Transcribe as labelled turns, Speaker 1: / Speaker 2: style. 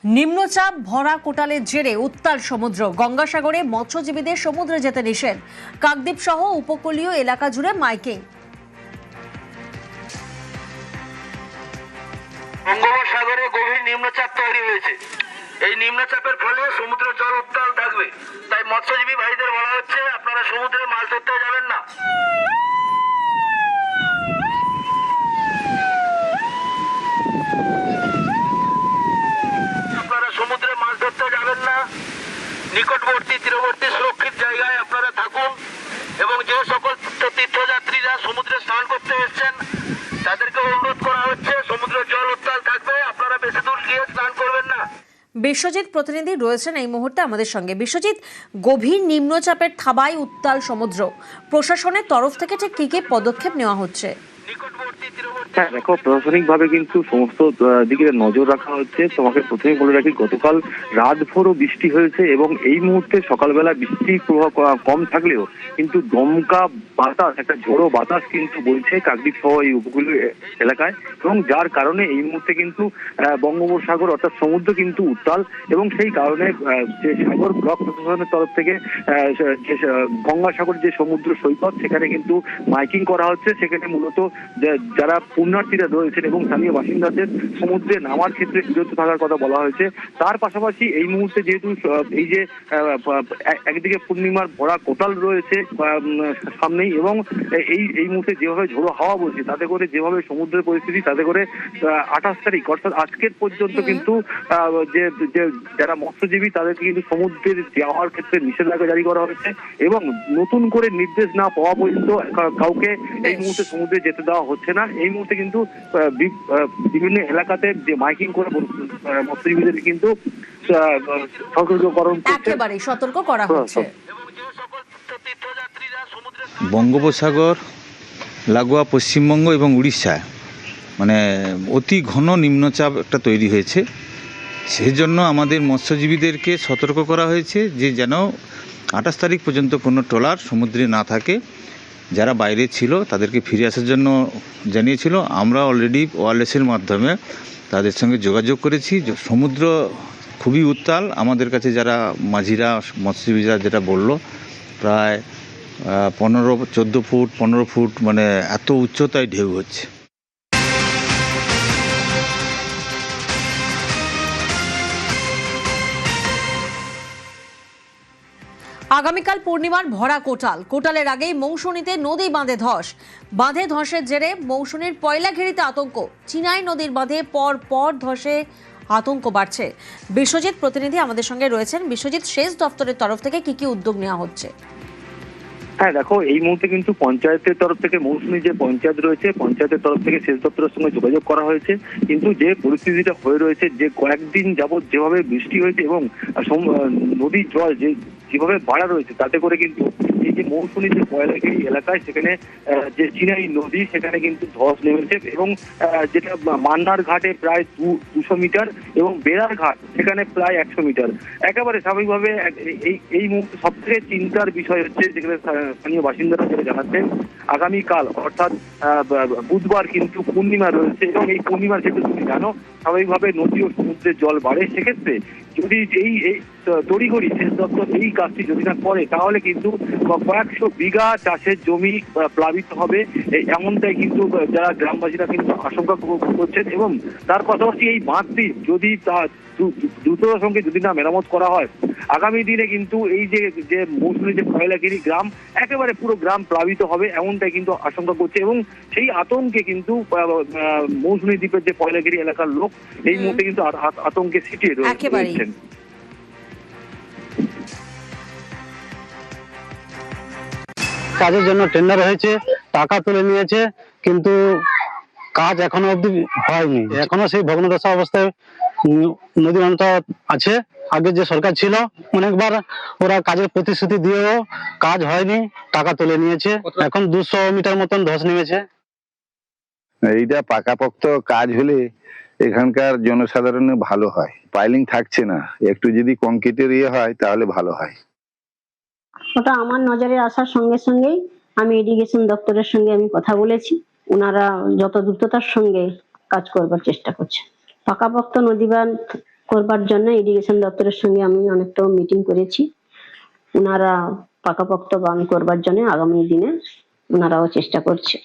Speaker 1: নিম্নচাপ ভরা কোটালের জেরে উত্তাল সমুদ্র, গঙ্গাসাগরে মৎস্যজীবীদের সমুদ্রে যেতে নিষেধ। কাকদ্বীপ সহ উপকূলীয় এলাকা জুড়ে মাইকিং।
Speaker 2: বঙ্গোপসাগরে গভীর নিম্নচাপ তৈরি হয়েছে। এই নিম্নচাপের ফলে সমুদ্রের জল উত্তাল থাকবে, তাই মৎস্যজীবী ভাইদের বলা হচ্ছে আপনারা সমুদ্রে মাছ ধরতে যাবেন না। আপনারা সমুদ্রে মাছ ধরতে যাবেন না। নিকটবর্তী তীরবর্তী সুরক্ষিত জায়গায় আপনারা থাকুন এবং যে সকল তীর্থযাত্রীরা সমুদ্রে স্নান করতে এসেছেন তাদেরকে অনুরোধ করা হচ্ছে সমুদ্রের জল উত্তাল থাকবে, আপনারা বেশি দূর গিয়ে স্নান করবেন না।
Speaker 1: বিশ্বজিৎ প্রতিনিধি রয়েছেন এই মুহূর্তে আমাদের সঙ্গে। বিশ্বজিৎ, গভীর নিম্নচাপের থাবায় উত্তাল সমুদ্র, প্রশাসনের তরফ থেকে ঠিক কি কি পদক্ষেপ নেওয়া হচ্ছে?
Speaker 3: হ্যাঁ দেখো, প্রশাসনিক ভাবে কিন্তু সমস্ত দিকে নজর রাখা হচ্ছে। তোমাকে প্রথমে বলে রাখি, গতকাল রাতভরও বৃষ্টি হয়েছে এবং এই মুহূর্তে সকালবেলা বৃষ্টির প্রভাব কম থাকলেও কিন্তু দমকা বাতাস, একটা ঝোড়ো বাতাস কিন্তু বইছে কাকদ্বীপ সহ এই উপকূলীয় এলাকায়, এবং যার কারণে এই মুহূর্তে কিন্তু বঙ্গোপসাগর অর্থাৎ সমুদ্র কিন্তু উত্তাল, এবং সেই কারণে যে সাগর ব্লক প্রশাসনের তরফ থেকে যে গঙ্গাসাগর যে সমুদ্র সৈকত সেখানে কিন্তু মাইকিং করা হচ্ছে। সেখানে মূলত যারা পুণ্যার্থীরা রয়েছেন এবং স্থানীয় বাসিন্দাদের সমুদ্রে নামার ক্ষেত্রে বিরত থাকার কথা বলা হয়েছে। তার পাশাপাশি এই মুহূর্তে যেহেতু এই যে একদিকে পূর্ণিমার ভরা কোটাল রয়েছে সামনেই, এবং এই মুহূর্তে যেভাবে ঝোড়ো হাওয়া বলছে তাতে করে যেভাবে সমুদ্রের পরিস্থিতি, তাতে করে 28 তারিখ অর্থাৎ আজকের পর্যন্ত কিন্তু যে যারা মৎস্যজীবী তাদেরকে কিন্তু সমুদ্রের যাওয়ার ক্ষেত্রে নিষেধাজ্ঞা জারি করা হয়েছে, এবং নতুন করে নির্দেশ না পাওয়া পর্যন্ত কাউকে এই মুহূর্তে সমুদ্রে যেতে দেওয়া হচ্ছে না। এই মুহূর্তে কিন্তু বিভিন্ন এলাকাতে যে মাইকিং করে মৎস্যজীবীদের কিন্তু
Speaker 1: সতর্ক করা হচ্ছে।
Speaker 4: বঙ্গোপসাগর লাগোয়া পশ্চিমবঙ্গ এবং উড়িষ্যায় মানে অতি ঘন নিম্নচাপ একটা তৈরি হয়েছে। সেই জন্য আমাদের মৎস্যজীবীদেরকে সতর্ক করা হয়েছে যে যেন 28 তারিখ পর্যন্ত কোনো ট্রলার সমুদ্রে না থাকে। যারা বাইরে ছিল তাদেরকে ফিরে আসার জন্য জানিয়েছিল। আমরা অলরেডি ওয়্যারলেসের মাধ্যমে তাদের সঙ্গে যোগাযোগ করেছি। সমুদ্র খুবই উত্তাল। আমাদের কাছে যারা মাঝিরা মৎস্যজীবীরা যেটা বললো, প্রায় 14 ফুট 15 ফুট মানে এত উচ্চতায় ঢেউ হচ্ছে।
Speaker 1: আগামীকাল পূর্ণিমার ভরা কোটালের আগেই মৌসুমীতে নদী বাঁধে ধসের জেরে মৌসুমীর পয়লাঘেরিতে আতঙ্ক। চিনাই নদীর বাঁধে পর ধসে আতঙ্ক বাড়ছে। বিশ্বজিৎ প্রতিনিধি আমাদের সঙ্গে রয়েছেন। বিশ্বজিৎ, সেচ দপ্তরের তরফ থেকে কি কি উদ্যোগ নেওয়া হচ্ছে?
Speaker 3: হ্যাঁ দেখো, এই মুহূর্তে কিন্তু পঞ্চায়েতের তরফ থেকে মৌসুমী যে পঞ্চায়েত রয়েছে, পঞ্চায়েতের তরফ থেকে সেচ দপ্তরের সঙ্গে যোগাযোগ করা হয়েছে। কিন্তু যে পরিস্থিতিটা হয়ে রয়েছে, যে কয়েকদিন যাবৎ যেভাবে বৃষ্টি হয়েছে এবং নদীর জল যেভাবে বাড়া রয়েছে, তাতে করে কিন্তু এই যে মৌসুমী যে পয়লাঘেরি এলাকায় সেখানে যে চিনাই নদী সেখানে কিন্তু ধস নেমেছে, এবং যেটা মান্নার ঘাটে প্রায় 200 মিটার এবং বেড়ার ঘাট সেখানে প্রায় 100 মিটার। একেবারে স্বাভাবিকভাবে এই মুহূর্তে সব থেকে চিন্তার বিষয় হচ্ছে, যেখানে স্থানীয় বাসিন্দারা যেটা জানাচ্ছেন, আগামীকাল অর্থাৎ বুধবার কিন্তু পূর্ণিমা রয়েছে, এবং এই পূর্ণিমার ক্ষেত্রে তুমি জানো স্বাভাবিকভাবে নদী ও সমুদ্রের জল বাড়ে। সেক্ষেত্রে যদি এই তড়িঘড়ি সেচ দপ্তর এই কাজটি যদি না করে, তাহলে কিন্তু কয়েকশো বিঘা চাষের জমি প্লাবিত হবে, এমনটাই কিন্তু যারা গ্রামবাসীরা কিন্তু আশঙ্কা করছেন। এবং তার পাশাপাশি এই বাঁধটি যদি দ্রুততার সঙ্গে যদি না মেরামত করা হয়, আগামী দিনে কিন্তু এই যে মৌসুমী যে পয়লাঘেরি গ্রাম, একেবারে পুরো গ্রাম প্লাবিত হবে, এমনটাই কিন্তু আশঙ্কা করছে। এবং সেই আতঙ্কে কিন্তু মৌসুমী দ্বীপের যে পয়লাঘেরি এলাকার লোক এই মুহূর্তে কিন্তু আতঙ্কে সিটিয়ে রয়েছেন।
Speaker 5: কাজের জন্য টেন্ডার হয়েছে, টাকা তুলে নিয়েছে, কিন্তু কাজ এখনো অবধি হয়নি। এখনো সেই ভগ্নদশা অবস্থায় নদী অন্ত আছে। আগে যে সরকার ছিল অনেকবার ওরা কাজের প্রতিশ্রুতি দিয়েও কাজ হয়নি, টাকা তুলে নিয়েছে। এখন 200 মিটার মতন ধস নেমেছে।
Speaker 6: এইটা পাকাপোক্ত কাজ হলে এখানকার জনসাধারণের ভালো হয়। পাইলিং থাকছে না, একটু যদি কংক্রিটের হয় তাহলে ভালো হয়।
Speaker 7: ওটা আমার নজরে আসার সঙ্গে সঙ্গেই আমি ইরিগেশন দপ্তরের সঙ্গে আমি কথা বলেছি। ওনারা যত দ্রুততার সঙ্গে কাজ করবার চেষ্টা করছে। পাকাপোক্ত নদী বাঁধ করবার জন্য ইরিগেশন দপ্তরের সঙ্গে আমি অনেকটা মিটিং করেছি। ওনারা পাকাপোক্ত বাঁধ করবার জন্য আগামী দিনে ওনারাও চেষ্টা করছে।